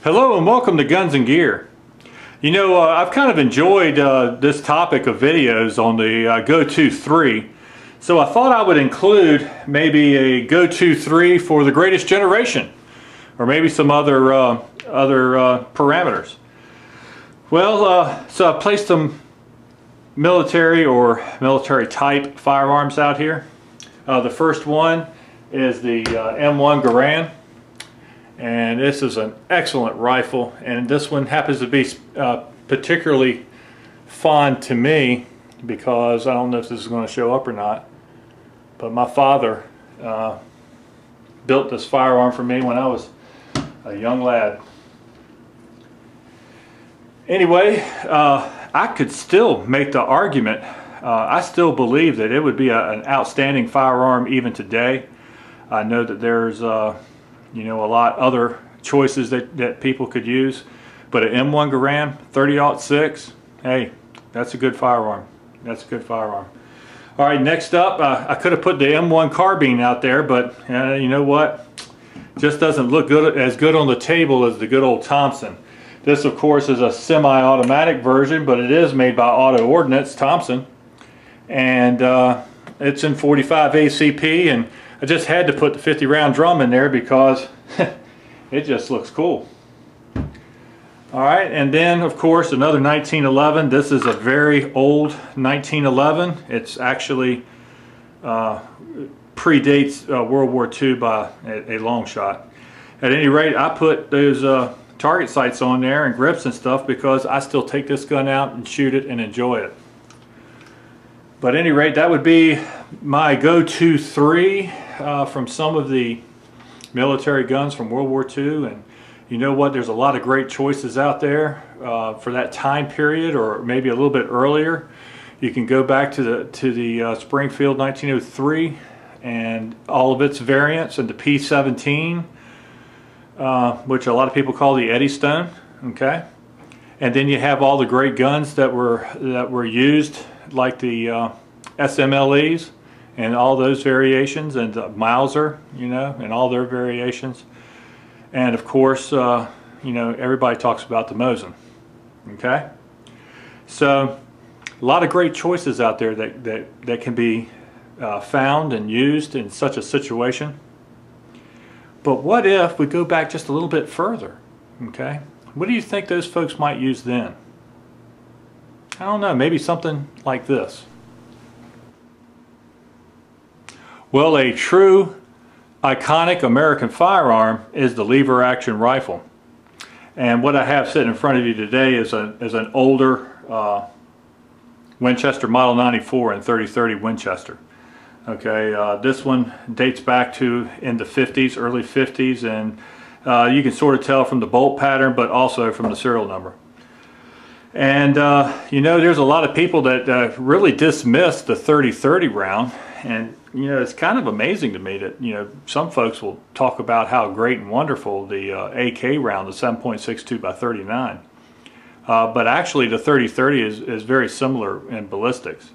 Hello and welcome to Guns and Gear. You know, I've kind of enjoyed this topic of videos on the Go-To 3. So I thought I would include maybe a Go-To 3 for the greatest generation, or maybe some other parameters. Well, so I placed some military or military type firearms out here. The first one is the M1 Garand. And this is an excellent rifle, and this one happens to be particularly fond to me because I don't know if this is going to show up or not, but my father built this firearm for me when I was a young lad. Anyway, I could still make the argument, I still believe that it would be an outstanding firearm even today. I know that there's you know, a lot other choices that people could use, but an M1 Garand 30-06, hey, that's a good firearm. That's a good firearm. All right, next up, I could have put the M1 carbine out there, but you know what? Just doesn't look as good on the table as the good old Thompson. This, of course, is a semi-automatic version, but it is made by Auto Ordnance Thompson, and it's in 45 ACP, and I just had to put the 50-round drum in there because it just looks cool. Alright, and then of course another 1911. This is a very old 1911. It's actually predates World War II by a long shot. At any rate, I put those target sights on there and grips and stuff because I still take this gun out and shoot it and enjoy it. But at any rate, that would be my Go-To 3 from some of the military guns from World War II. And you know what, there's a lot of great choices out there for that time period, or maybe a little bit earlier. You can go back to the Springfield 1903 and all of its variants, and the P17, which a lot of people call the Eddystone. Okay, and then you have all the great guns that were used, like the SMLEs and all those variations, and the Mauser, you know, and all their variations. And of course, you know, everybody talks about the Mosin. Okay, so a lot of great choices out there that can be found and used in such a situation. But what if we go back just a little bit further? Okay, what do you think those folks might use then? I don't know, maybe something like this. Well, a true iconic American firearm is the lever action rifle. And what I have sitting in front of you today is an older Winchester Model 94 and 30-30 Winchester. Okay, this one dates back to in the 50s, early 50s, and you can sort of tell from the bolt pattern, but also from the serial number. And you know, there's a lot of people that really dismiss the 30-30 round, and you know, it's kind of amazing to me that, you know, some folks will talk about how great and wonderful the AK round, the 7.62 by 39, but actually the 30-30 is very similar in ballistics.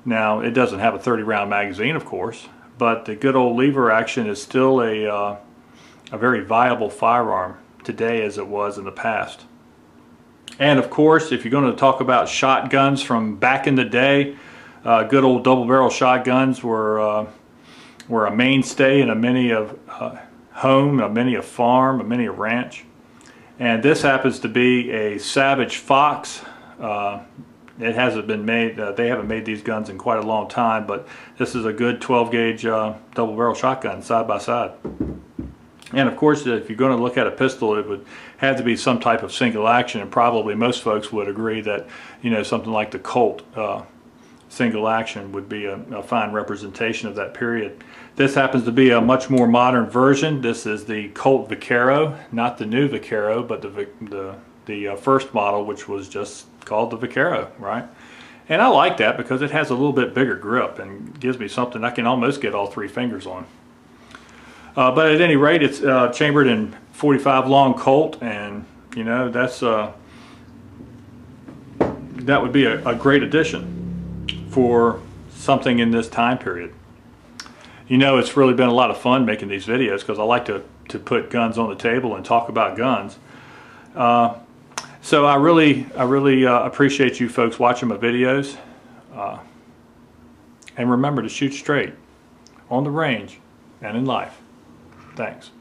Now, it doesn't have a 30-round magazine, of course, but the good old lever action is still a very viable firearm today as it was in the past. And of course, if you're going to talk about shotguns from back in the day, good old double-barrel shotguns were a mainstay in many a home, many a farm, many a ranch. And this happens to be a Savage Fox. It hasn't been made, they haven't made these guns in quite a long time, but this is a good 12-gauge double-barrel shotgun side by side. And of course, if you're going to look at a pistol, it would have to be some type of single action, and probably most folks would agree that, you know, something like the Colt single action would be a fine representation of that period. This happens to be a much more modern version. This is the Colt Vaquero, not the new Vaquero, but the first model, which was just called the Vaquero, right? And I like that because it has a little bit bigger grip and gives me something I can almost get all three fingers on. But at any rate, it's chambered in 45 long Colt, and you know, that's that would be a great addition for something in this time period. You know, it's really been a lot of fun making these videos because I like to put guns on the table and talk about guns. So I really appreciate you folks watching my videos. And remember to shoot straight on the range and in life. Thanks.